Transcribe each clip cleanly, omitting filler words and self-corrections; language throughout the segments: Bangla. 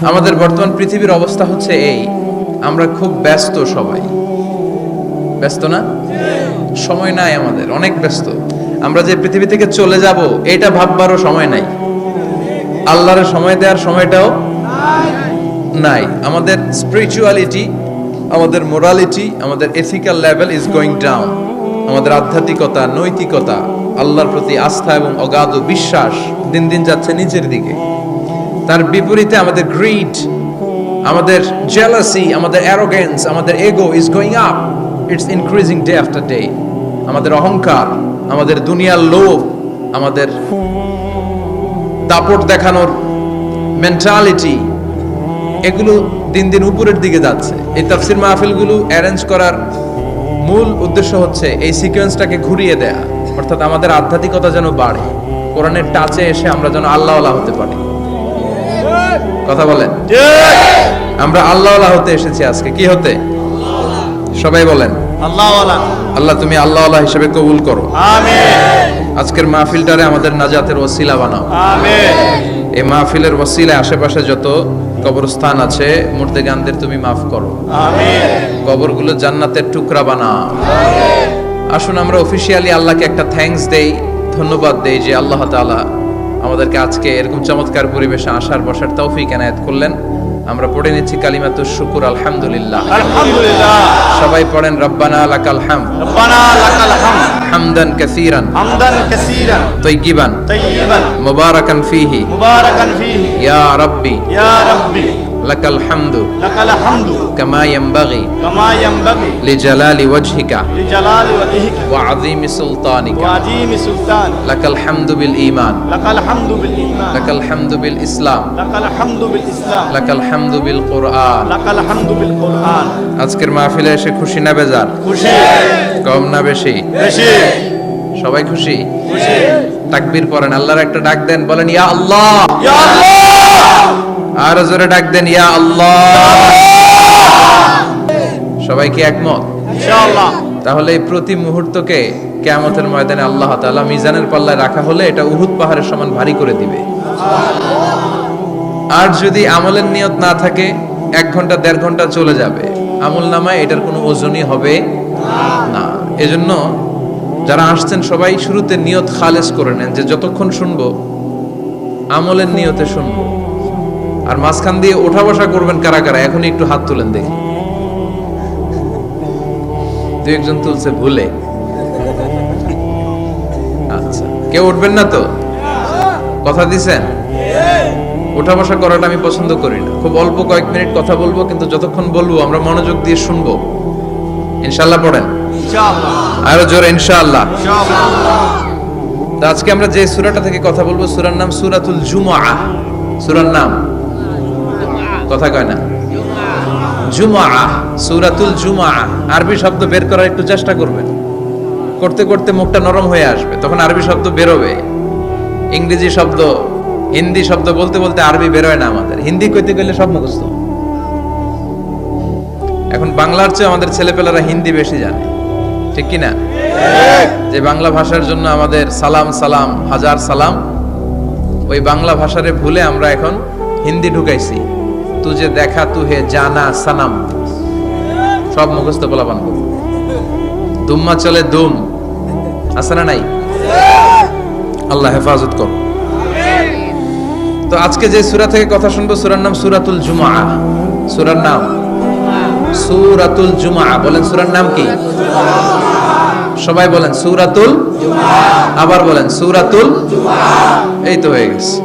আমাদের বর্তমান পৃথিবীর অবস্থা হচ্ছে এই, আমরা খুব ব্যস্ত, সবাই ব্যস্ত না? সময় নাই আমাদের, অনেক ব্যস্ত। আমরা যে পৃথিবী থেকে চলে যাব এটা ভাববারও সময় নাই, আল্লাহর সময় দেওয়ার সময়টাও নাই। আমাদের স্পিরিচুয়ালিটি, আমাদের মোরালিটি, আমাদের ethical level is going down. আমাদের আধ্যাত্মিকতা, নৈতিকতা, আল্লাহর প্রতি আস্থা এবং অগাধ বিশ্বাস দিন দিন যাচ্ছে নিচের দিকে। তার বিপরীতে আমাদের গ্রিড, আমাদের জেলাসি, আমাদের অ্যারোগেন্স, আমাদের এগো is going up, it's increasing day after day. আমাদের অহংকার, আমাদের দুনিয়ার লোভ, আমাদের দাপট দেখানোর মেন্টালিটি, এগুলো দিন দিন উপরের দিকে যাচ্ছে। এই তাফসির মাহফিলগুলো অ্যারেঞ্জ করার মূল উদ্দেশ্য হচ্ছে এই সিকোয়েন্সটাকে ঘুরিয়ে দেয়া, অর্থাৎ আমাদের আধ্যাত্মিকতা যেন বাড়ে, কোরআনের টাচে এসে আমরা যেন আল্লাহওয়ালা হতে পারি। কথা বলেন, আমরা আল্লাহওয়ালা হতে এসেছি আজকে। কি হতে? সবাই বলেন আল্লাহওয়ালা। আল্লাহ তুমি আল্লাহওয়ালা হিসেবে কবুল করো, আমিন। আজকের মাহফিলটারে আমাদের নাজাতের ওসিলা বানাও, আমিন। এই মাহফিলের ওসিলায় আশেপাশে যত কবরস্থান আছে, মুর্দেগানদের তুমি মাফ করো, আমিন। কবরগুলো জান্নাতের টুকরা বানাও, আমিন। আসুন আমরা অফিশিয়ালি আল্লাহকে একটা থ্যাঙ্কস দেই, ধন্যবাদ দেই যে আল্লাহ তাআলা আমাদেরকে আজকে এরকম চমৎকার পরিবেশে আসার বসার তৌফিক এনায়েত করলেন। আমরা পড়ে নিচ্ছি কালিমাতুশ শুকুর, আলহামদুলিল্লাহ। আলহামদুলিল্লাহ। সবাই পড়েন রব্বানা লাকাল হামদ, রব্বানা লাকাল হামদ, হামদান কাসীরান, হামদান কাসীরান, তাইয়িবান, তাইয়িবান, মুবারাকান ফীহি, মুবারাকান ফীহি, ইয়া রাব্বি, ইয়া রাব্বি, লাকাল হামদু, লাকাল হামদু, কামা ইয়ানবাগি, কামা ইয়ানবাগি, লিজালালি ওয়াজহিকা, লিজালালি ওয়াজহিকা, ওয়া আযীমি সুলতানিকা, ওয়া আযীমি সুলতান, লাকাল হামদু বিল ঈমান, লাকাল হামদু বিল ঈমান, লাকাল হামদু বিল ইসলাম, লাকাল হামদু বিল ইসলাম, লাকাল হামদু বিল কুরআন, লাকাল হামদু বিল কুরআন। আজকের মাহফিলে এসে খুশি না বেজার? খুশি। কম না বেশি? বেশি। সবাই খুশি? খুশি। তাকবীর পড়েন, আল্লাহর একটা ডাক দেন, বলেন ইয়া আল্লাহ, ইয়া আল্লাহ। আর জোরে ডাক দেন ইয়া আল্লাহ। সবাই কি একমত? ইনশাআল্লাহ। তাহলে এই প্রতি মুহূর্তকে কিয়ামতের ময়দানে আল্লাহ তাআলা মিজানের পাল্লায় রাখা হলে এটা উহুদ পাহাড়ের সমান ভারী করে দিবে। আর যদি আমলের নিয়ত না থাকে 1 ঘন্টা 1.5 ঘন্টা চলে যাবে, আমল নামায় এটার কোনো ওজনই হবে না। এজন্য যারা আসছেন সবাই শুরুতে নিয়ত খালেস করে নেন যে যতক্ষণ শুনবো আমলের নিয়তে শুনবো। আর মাঝখান দিয়ে ওঠা বসা করবেন কারা কারা, এখনই একটু হাত তুলেন দেখি। 2-1 তুলছে ভুলে। আচ্ছা, কেউ উঠবেন না তো? কথা দিছেন? ওঠা বসা করাটা আমি পছন্দ করি না। খুব অল্প কয়েক মিনিট কথা বলবো, কিন্তু যতক্ষণ বলবো আমরা মনোযোগ দিয়ে শুনবো। ইনশাআল্লাহ পড়েন, ইনশাআল্লাহ। আরো জোরে ইনশাআল্লাহ, ইনশাআল্লাহ। তো আজকে আমরা যে সূরাটা থেকে কথা বলবো, সূরার নাম সূরাতুল জুমআহ। সূরার নাম কথা কয় না, জুমআহ, সূরাতুল জুমআহ। আরবি শব্দ বের করার একটু চেষ্টা করবেন, করতে করতে মুখটা নরম হয়ে আসবে, তখন আরবি শব্দ বেরোবে। ইংরেজি শব্দ, হিন্দি শব্দ বলতে বলতে আরবি বেরোয় না আমাদের। হিন্দি কইতে গেলে সব মুখস্থ। এখন বাংলার চেয়ে আমাদের ছেলেপেলারা হিন্দি বেশি জানে, ঠিক কি না? যে বাংলা ভাষার জন্য আমাদের সালাম সালাম হাজার সালাম, ওই বাংলা ভাষারে ভুলে আমরা এখন হিন্দি ঢুকাইছি। তুজে দেখা তুহে জানা সানাম, সব মুখস্থ বলা বানবো। দুম্মা চলে দুম, আছে না নাই? আল্লাহ হেফাজত কর। তো আজকে যে সূরা থেকে কথা শুনবো, সূরার নাম সূরাতুল জুমআহ। সূরার নাম সূরাতুল জুমআহ। বলেন সূরার নাম কি? সবাই বলেন সূরাতুল জুমআহ। আবার বলেন সূরাতুল জুমআহ। এই তো হয়ে গেছে।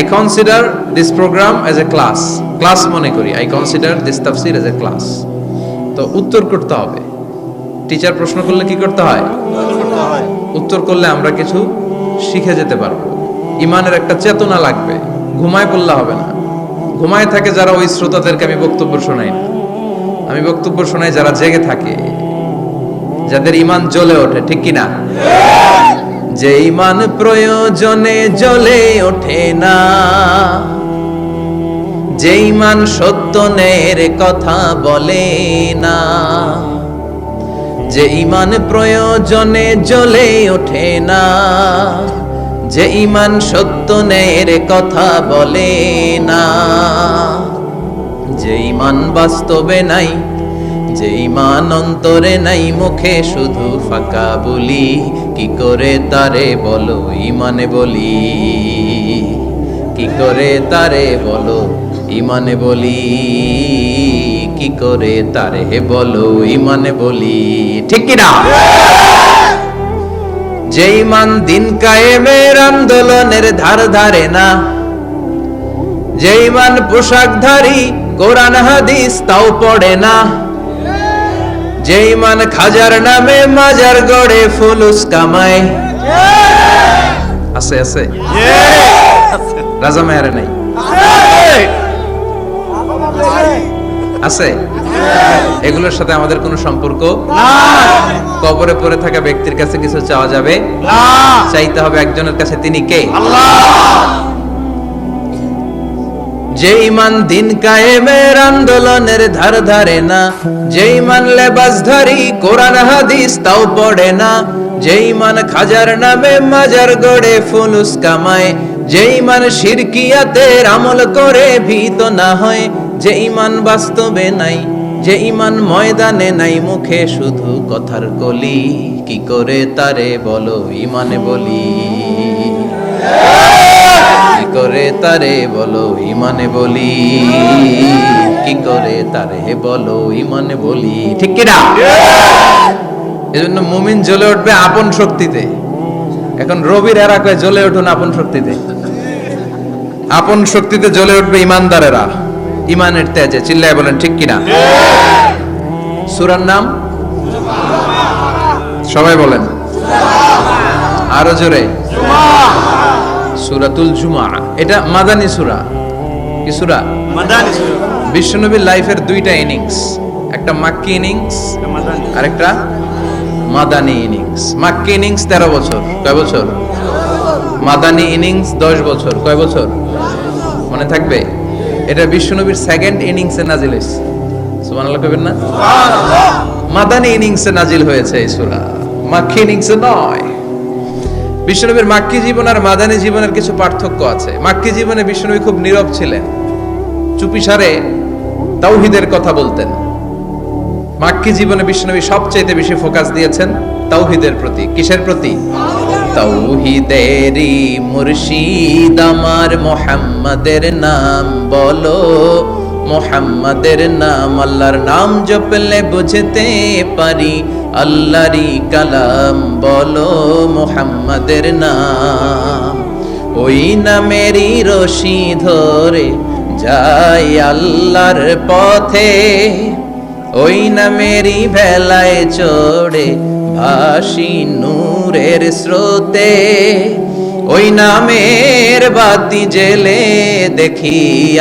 I consider this program as a class. Class মনে করি। I consider this tafsir as a class. তো উত্তর করতে হবে। টিচার প্রশ্ন করলে কি করতে হয়? উত্তর করলে আমরা কিছু শিখে যেতে পারবো। ইমানের একটা চেতনা লাগবে। ঘুমায় পড়লে হবে না। ঘুমায় থাকে যারা, ওই শ্রোতাদেরকে আমি বক্তব্য শোনাই না। আমি বক্তব্য শোনাই যারা জেগে থাকে, যাদের ইমান জ্বলে ওঠে, ঠিক কি না? যে ইমান প্রয়োজনে জ্বলে ওঠে না, যে ইমান সত্যের কথা বলে না, যে ইমান প্রয়োজনে জ্বলে ওঠে না, যে ইমান সত্যের কথা বলে না, ইমান বাস্তবে নাই, যে ইমান অন্তরে নাই, মুখে শুধু ফাঁকা বলি, কি করে তারে বলো ইমানে বলি, কি করে তারে বলো ইমানে বলি, কি করে তারে বলো ইমানে বলি, ঠিক কিনা? যে ইমান দিন কায়েমের আন্দোলনের ধার ধারে না, যে ইমান পোশাকধারী কোরআন হাদিস তাও পড়ে না, যে ইমান খাজার নামে মাজার গড়ে ফুলুস কামায়, আছে আছে রাজা মেয়ারে নাই আছে, এগুলোর সাথে আমাদের কোনো সম্পর্ক না। কবরে পড়ে থাকা ব্যক্তির কাছে কিছু চাওয়া যাবে না, চাইতে হবে একজনের কাছে, তিনি কে? আল্লাহ। যে ইমান দিন কায়েমের আন্দোলনের ধার ধারে না, যে ইমান লেবাসধারী কোরআন হাদিস তাও পড়ে না, যে ইমান খাজার নামে মাজার গড়ে ফুলুস কামায়, যে ইমান শিরকিয়াতের আমল করে ভীত না হয়, যে ইমান বাস্তবে নাই, যে ইমান ময়দানে নাই, মুখে শুধু কথার কলি, কি করে তারে বলো ইমানে বলি, কি করে তারে বলো ইমানে বলি, কি করে তারে বলো ইমানে বলি, ঠিক কিনা? এজন্য মুমিন জ্বলে উঠবে আপন শক্তিতে। এখন রবির এরা কয় জ্বলে উঠুন আপন শক্তিতে, আপন শক্তিতে জ্বলে উঠবে ইমানদারেরা ইমানের তেজে, চিল্লায় বলেন ঠিক কিনা? সূরার নাম সবাই বলেন আরো জোরে, সূরাতুল জুমআ। এটা মাদানী সূরা। কি সূরা? মাদানী সূরা। বিশ্বনবীর লাইফের দুইটা ইনিংস, একটা মাক্কি ইনিংস আর একটা মাদানী ইনিংস। মাক্কি ইনিংস 13 বছর, কয় বছর? মাদানী ইনিংস 10 বছর, কয় বছর? মনে থাকবে? এটা বিশ্বনবীর সেকেন্ড ইনিংসে নাজিল হয়েছে, সুবহানাল্লাহ কইবেন না? সুবহানাল্লাহ। মাদানী ইনিংসে নাজিল হয়েছে এই সূরা, মাক্কি ইনিংসে নয়। বিশ্বনবীর মাক্কি জীবন আর মাদানী জীবনের কিছু পার্থক্য আছে। মাক্কি জীবনে বিশ্বনবী খুব নীরব ছিলেন, চুপিসারে তাওহীদের কথা বলতেন। মাক্কি জীবনে বিশ্বনবী সবচেয়ে বেশি ফোকাস দিয়েছেন তাওহীদের প্রতি। কিসের প্রতি? তাওহীদেরই মুর্শিদ আমার মুহাম্মাদের নাম বলো, মুহাম্মাদের নাম, আল্লাহর নাম জপলে বুঝতে পারি আল্লাহরই কালাম বলো, মুহাম্মাদের নাম। ওই নামেরই রশি ধরে যাই আল্লাহর পথে, ওই নামেরই ভেলায় চড়ে ভাসি নূরের স্রোতে, ওই নামের বাতি জেলে দেখি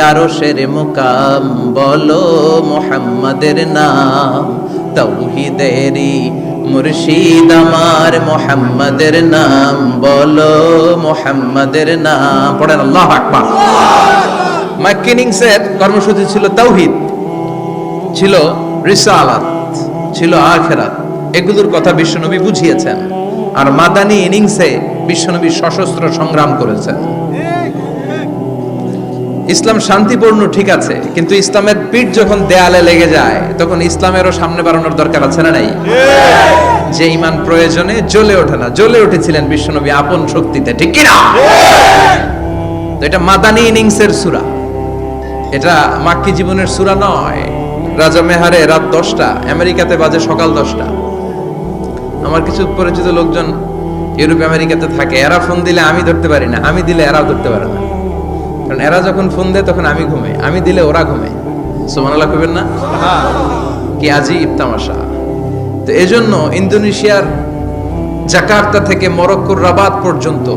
আরশের মুকাম বলো, মুহাম্মাদের নাম। তাওহীদেরই মুর্শিদ আমার মুহাম্মাদের নাম বলো, মুহাম্মাদের নাম। পড়েন আল্লাহু আকবার। মাক্কি ইনিংসের কর্মসূচি ছিল তাওহীদ, ছিল রিসালাত, ছিল আখিরাত, এগুলোর কথা বিশ্বনবী বুঝিয়েছেন। আর মাদানী ইনিংসে বিশ্বনবী সশস্ত্র সংগ্রাম করেছেন। ইসলাম শান্তিপূর্ণ ঠিক আছে, কিন্তু ইসলামের পিঠ যখন দেয়ালে লেগে যায় তখন ইসলামেরও সামনে বাড়ানোর দরকার আছে না নাই? যে ঈমান প্রয়োজনে জ্বলে ওঠে না, জ্বলে উঠেছিলেন বিশ্বনবী আপন শক্তিতে, ঠিক কি না? তো এটা মাদানী ইনিংসের সূরা, এটা মাক্কি জীবনের সূরা নয়। রাজা মেহারে রাত 10টা, আমেরিকাতে বাজে সকাল 10টা। আমার কিছু পরিচিত লোকজন ইউরোপ আমেরিকাতে থাকে, এরা ফোন দিলে আমি ধরতে পারি না, আমি দিলে এরাও ধরতে পারে না। কারণ এরা যখন ফোন দেয় তখন আমি ঘুমাই, আমি দিলে ওরা ঘুমায়। সুবহানাল্লাহ কইবেন না? কি আজীব তামাশা। তো এজন্য ইন্দোনেশিয়ার জাকার্তা থেকে মরক্কোর রাবাত পর্যন্ত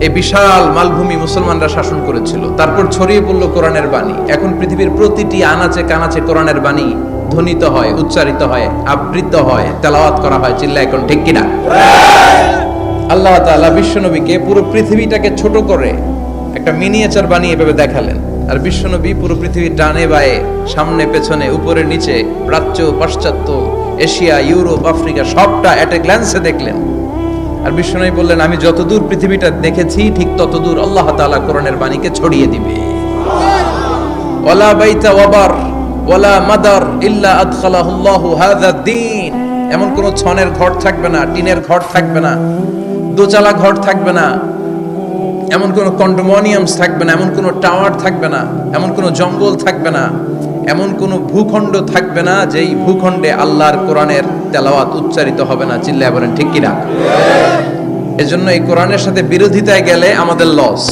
এই বিশাল মালভূমি মুসলমানরা শাসন করেছিল। তারপর ছড়িয়ে পড়লো কোরআনের বাণী। এখন পৃথিবীর প্রতিটি আনাচে কানাচে কোরআনের বাণী ধ্বনিত হয়, উচ্চারিত হয়, আবৃত্ত হয়, তেলাওয়াত করা হয়। চিল্লা এখন ঠিক কিনা? আল্লাহ তাআলা বিশ্বনবীকে পুরো পৃথিবীটাকে ছোট করে একটা মিনিয়েচার বানিয়ে এভাবে দেখালেন। আর বিশ্বনবী পুরো পৃথিবীর ডানে বায়ে, সামনে পেছনে, উপরে নিচে, প্রাচ্য পাশ্চাত্য, এশিয়া, ইউরোপ, আফ্রিকা সবটা এট এ গ্ল্যান্সে দেখলেন। আর বিশ্বনবী বললেন, আমি যতদূর পৃথিবীটা দেখেছি ঠিক ততদূর আল্লাহ তাআলা কোরআনের বাণীকে ছড়িয়ে দিবে। ওয়ালা বাইতা ওয়াবার ওয়ালা মাদার ইল্লা আদখালাহুল্লাহু হাযা দ্বীন, এমন কোন ছনের ঘর থাকবে না, টিনের ঘর থাকবে না, দোচালা ঘর থাকবে না, এমন কোন কন্ডোমিনিয়ামস থাকবে না, এমন কোন টাওয়ার থাকবে না, এমন কোন জঙ্গল থাকবে না, এমন কোন ভূখণ্ড থাকবে না যেই ভূখণ্ডে আল্লাহর কোরআনের তেলাওয়াত উচ্চারিত হবে না। চিল্লায় বলেন ঠিক কিনা? এজন্য এই কোরআনের সাথে বিরোধিতায় গেলে আমাদের লস,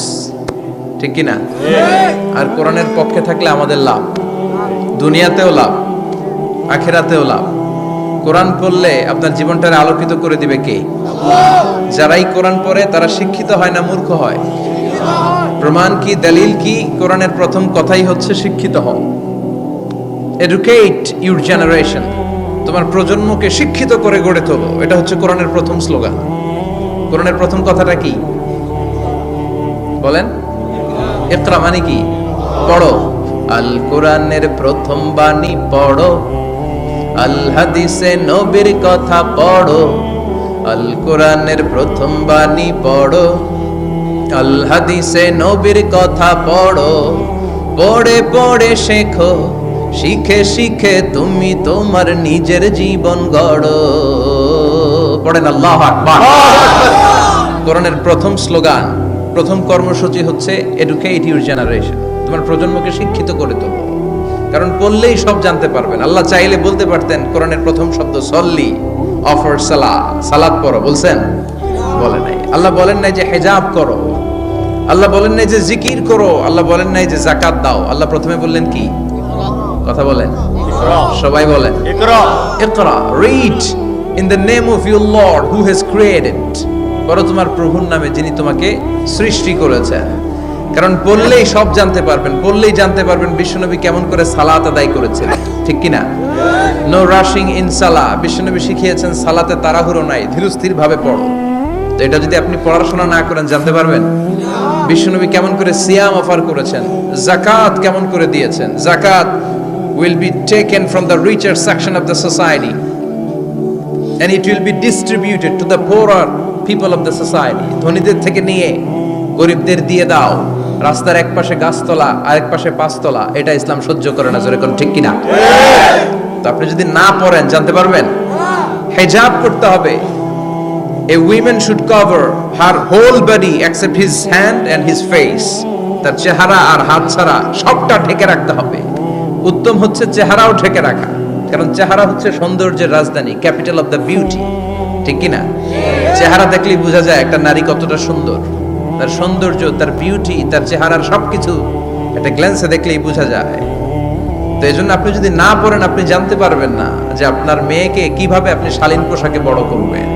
ঠিক কিনা? আর কোরআনের পক্ষে থাকলে আমাদের লাভ, দুনিয়াতেও লাভ, আখিরাতেও লাভ। কোরআন পড়লে আপনার জীবনটাকে আলোকিত করে দিবে কে? যারাই কোরআন পড়ে তারা শিক্ষিত হয় না মূর্খ হয়? প্রমাণ কি, দলিল কি? কোরআনের প্রথম কথাই হচ্ছে শিক্ষিত হও। এডুকেট ইউর জেনারেশন, তোমার প্রজন্মকে শিক্ষিত করে গড়ে তোলো, এটা হচ্ছে কোরআনের প্রথম স্লোগান। কোরআনের প্রথম কথাটা কি বলেন? ইকরা মানে কি? পড়ো। আল কোরআনের প্রথম বাণী পড়ো, আল হাদিসে নবীর কথা পড়ো। আল কোরআনের প্রথম বাণী পড়ো, আল হাদিসে নবীর কথা পড়ো। পড়ে পড়ে শেখো, শিখে শিখে তুমি তোমার নিজের জীবন গড়ো। পড়েন আল্লাহু আকবার। কোরআনের প্রথম স্লোগান, প্রথম কর্মসূচি হচ্ছে এডুকেট ইউর জেনারেশন, তোমার প্রজন্মকে শিক্ষিত করে তোলো। কারণ পড়লেই সব জানতে পারবেন। আল্লাহ চাইলে বলতে পারতেন কোরআনের প্রথম শব্দ সল্লি, অফার সালাত, সালাত পড়ো, বলছেন? বলেন নাই। আল্লাহ বলেন নাই যে হিজাব করো, আল্লাহ বলেন নাই যে জিকির করো, আল্লাহ বলেন নাই যে যাকাত দাও। আল্লাহ প্রথমে বললেন কি? কথা বলেন, সবাই বলেন ইকরা। ইকরা, read in the name of your lord who has created. পড়ো তোমার প্রভুর নামে যিনি তোমাকে সৃষ্টি করেছেন। কারণ পড়লেই সব জানতে পারবেন, পড়লেই জানতে পারবেন বিশ্বনবী কেমন করে সালাত আদায় করেছিলেন, ঠিক কিনা? নো রাশিং ইন সালাহ, বিশ্বনবী শিখিয়েছেন সালাতে তাড়াহুড়ো নাই, ধীরস্থির ভাবে পড়ো। তো এটা যদি আপনি পড়াশোনা না করেন জানতে পারবেন? বিশ্বনবী কেমন করে সিয়াম অফার করেছেন, যাকাত কেমন করে দিয়েছেন। যাকাত will be taken from the richer section of the society and it will be distributed to the poorer people of the society. ধনীদের থেকে নিয়ে গরিবদের দিয়ে দাও। রাস্তার এক পাশে গাছতলা আর এক পাশে পাঁচতলা, এটা ইসলাম সহ্য করে না। জোরে কোন ঠিক কিনা? তো আপনি যদি না পড়েন জানতে পারবেন? হিজাব করতে হবে। A woman should cover her whole body except his hand and his face. তার চেহারা আর হাত ছাড়া সবটা ঢেকে রাখতে হবে। উত্তম হচ্ছে চেহারাও ঢেকে রাখা, কারণ চেহারা হচ্ছে সৌন্দর্যের রাজধানী, ক্যাপিটাল অফ দ্য বিউটি, ঠিক কিনা? চেহারা দেখলেই বোঝা যায় একটা নারী কতটা সুন্দর। তার সৌন্দর্য, তার বিউটি, তার চেহারার সবকিছু একটা গ্ল্যান্সে দেখলেই বোঝা যায়। তো এই জন্য আপনি যদি না পড়েন আপনি জানতে পারবেন না যে আপনার মেয়েকে কিভাবে আপনি শালীন পোশাকে বড় করবেন।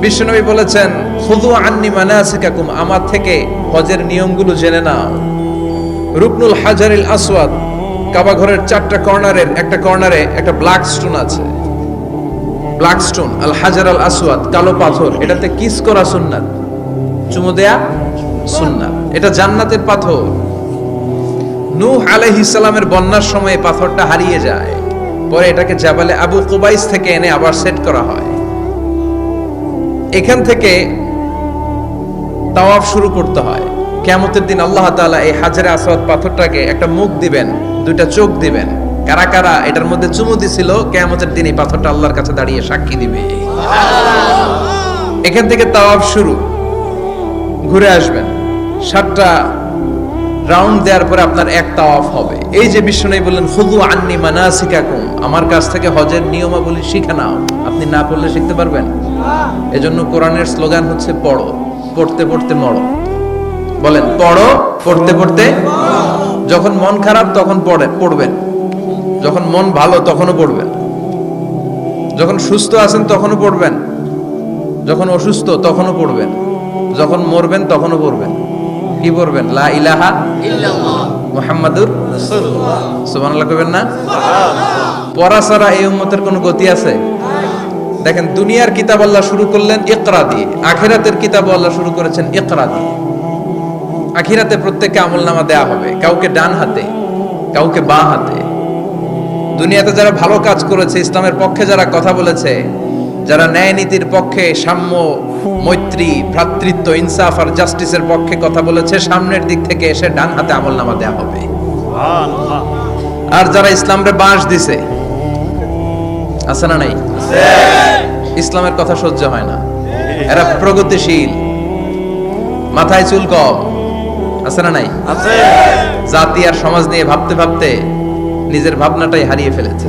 বিশ্বনবী বলেছেন খুযু আন্নি মানাসিকাকুম, আমার থেকে হজের নিয়মগুলো জেনে নাও। রুকনুল হাজারিল আসওয়াদ, কাবা ঘরের চারটা কর্নারের একটা কর্নারে একটা ব্ল্যাক স্টোন আছে। ব্ল্যাক স্টোন, আল হাজার আল আসওয়াদ, কালো পাথর, এটাতে কিস করা সুন্নাত, চুমু দেয়া সুন্নাত। এটা জান্নাতের পাথর। নূহ আলাইহিস সালামের বন্যার সময় পাথরটা হারিয়ে যায়, পরে এটাকে জাবালে আবু কুবাইস থেকে এনে আবার সেট করা হয়। এখান থেকে তাওয়াফ শুরু করতে হয়। কিয়ামতের দিন আল্লাহ তাআলা এই হাজারে আসওয়াদ পাথরটাকে একটা মুখ দিবেন, দুইটা চোখ দিবেন। কারা কারা এটার মধ্যে চুমু দিছিল কিয়ামতের দিন এই পাথরটা আল্লাহর কাছে দাঁড়িয়ে সাক্ষী দিবে। এখান থেকে তাওয়াফ শুরু। ঘুরে আসবেন, 7টা রাউন্ড দেওয়ার পরে আপনার এক তাওয়াফ হবে। এই যে বিশ্বনবী বললেন খুযু আন্নি মানাসিকাকুম, আমার কাছ থেকে হজের নিয়মাবলী শিখে নাও। আপনি না পড়লে শিখতে পারবেন? এজন্য কোরআনের স্লোগান হচ্ছে পড়ো, পড়তে পড়তে মরো। বলেন পড়ো, পড়তে পড়তে। যখন মন খারাপ তখন পড়বেন, যখন মন ভালো তখনও পড়বেন, যখন সুস্থ আছেন তখনও পড়বেন, যখন অসুস্থ তখনও পড়বেন, যখন মরবেন তখনও পড়বেন। কি পড়বেন? লা ইলাহা ইল্লাল্লাহ মুহাম্মাদুর রাসূলুল্লাহ। সুবহানাল্লাহ কইবেন না? পড়া ছাড়া এই উম্মতের কোনো গতি আছে? দেখেন, দুনিয়ার কিতাব আল্লাহ শুরু করলেন ইকরা দিয়ে, আখিরাতের কিতাব আল্লাহ শুরু করেছেন ইকরা দিয়ে। আখিরাতে প্রত্যেককে আমলনামা দেয়া হবে, কাউকে ডান হাতে, কাউকে বাঁ হাতে। দুনিয়াতে যারা ভালো কাজ করেছে, ইসলামের পক্ষে যারা কথা বলেছে, যারা ন্যায় নীতির পক্ষে, সাম্য, মৈত্রী, ভ্রাতৃত্ব, ইনসাফ আর জাস্টিসের পক্ষে কথা বলেছে, সামনের দিক থেকে এসে ডান হাতে আমলনামা দেয়া হবে। আর যারা ইসলামরে বাঁশ দিছে, আছে না নাই? ইসলামের কথা সহ্য হয় না, এরা প্রগতিশীল, মাথায় চুল কম, আছে না নাই? জাতি আর সমাজ নিয়ে ভাবতে ভাবতে নিজের ভাবনাটাই হারিয়ে ফেলেছে।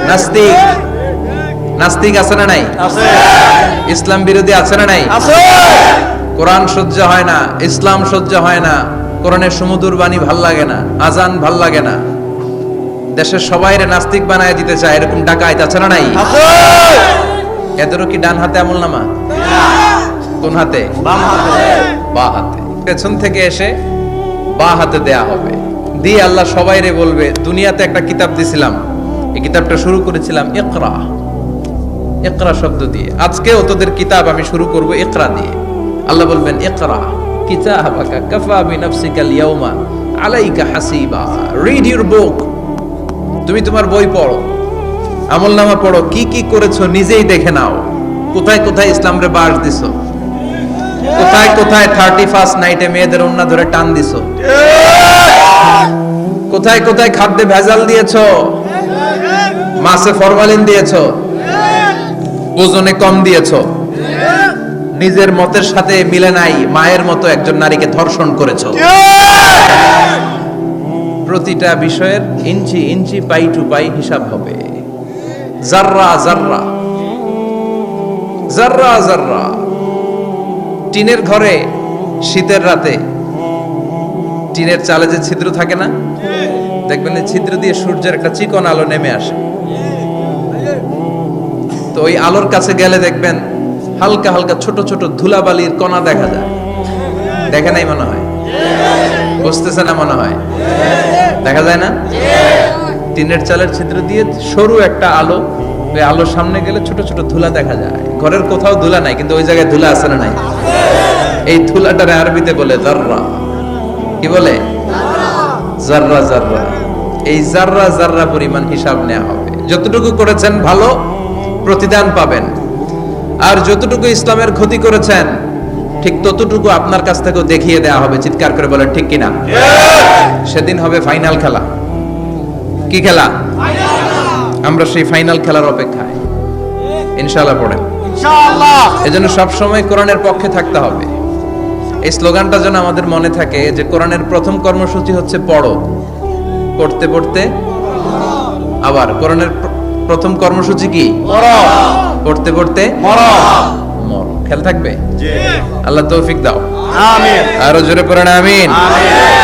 নাস্তিক, নাস্তিক আছে না নাই? ইসলাম বিরোধী আছে না নাই? কোরআন সহ্য হয় না, ইসলাম সহ্য হয় না, কোরআনের সুমধুর বাণী ভাল লাগে না, আজান ভাল লাগে না, দেশের সবাইরে নাস্তিক বানায় দিতে চায়, এরকম ডাকাইত আছে না নাই? এদেরও কি ডান হাতে আমলনামা? কোন হাতে? বা হাতে। পেছন থেকে এসে বা হাতে দেয়া হবে, দিয়ে আল্লাহ সবাইরে বলবে, দুনিয়াতে একটা কিতাব দিছিলাম, এই কিতাবটা শুরু করেছিলাম ইকরা, ইকরা শব্দ দিয়ে, আজকেও তোদের কিতাব আমি শুরু করব ইকরা দিয়ে। আল্লাহ বলবেন ইকরা কিতাবাকা কাফা বিনাফসিকাল ইয়াউমা আলাইকা হাসিবা, রিড ইউর বুক, তুমি তোমার বই পড়ো, আমলনামা পড়ো, কি কি করেছো নিজেই দেখে নাও, কোথায় কোথায় ইসলামরে বাস দিছো, কোথায় কোথায় 31st নাইটে মেয়েদের ওন্না ধরে টান দিছো, কোথায় কোথায় খাদ্যে ভেজাল দিয়েছো, মাছে ফরমালিন দিয়েছো, ওজনে কম দিয়েছো, নিজের মতের সাথে মিলে নাই মায়ের মতো একজন নারীকে ধর্ষণ করেছো। প্রতিটা বিষয়ের ইঞ্চি ইঞ্চি, পাই টু পাই হিসাব হবে, জাররা জাররা, জাররা জাররা। টিনের ঘরে শীতের রাতে টিনের চালে যে ছিদ্র থাকে না, দেখবেন এই ছিদ্র দিয়ে সূর্যের একটা চিকন আলো নেমে আসে, তো ওই আলোর কাছে গেলে দেখবেন হালকা হালকা ছোট ছোট ধুলাবালির কণা দেখা যায়, দেখে নাই মনে হয়? বুঝতেছে না মনে হয়? দেখা যায় না? টিনের চালের ছিদ্র দিয়ে সরু একটা আলো, ওই আলোর সামনে গেলে ছোট ছোট ধুলা দেখা যায়। ঘরের কোথাও ধুলা নাই, কিন্তু ওই জায়গায় ধুলা আছে না নাই? এই ধুলাটারে আরবিতে বলে জাররা। কি বলে? জাররা জাররা। এই জাররা জাররা পরিমাণ হিসাব নেওয়া হবে। যতটুকু করেছেন ভালো, প্রতিদান পাবেন, আর যতটুকু ইসলামের ক্ষতি করেছেন ঠিক ততটুকু আপনার কাছ থেকেও দেখিয়ে দেওয়া হবে। চিৎকার করে বলেন ঠিক কিনা? সেদিন হবে ফাইনাল খেলা। কি খেলা? আমরা সেই ফাইনাল খেলার অপেক্ষায়। ইনশাআল্লাহ পড়েন, ইনশাআল্লাহ। এজন্য সব সময় কোরআনের পক্ষে থাকতে হবে। এই স্লোগানটা যেন আমাদের মনে থাকে যে কোরআনের প্রথম কর্মসূচি হচ্ছে পড়ো, পড়তে পড়তে আবার কোরআনের প্রথম কর্মসূচি কি? পড়ো, পড়তে পড়তে মরো। মরো। খেয়াল থাকবে? জি। আল্লাহ তৌফিক দাও। আমিন। আরো জোরে পড়েন আমিন। আমিন।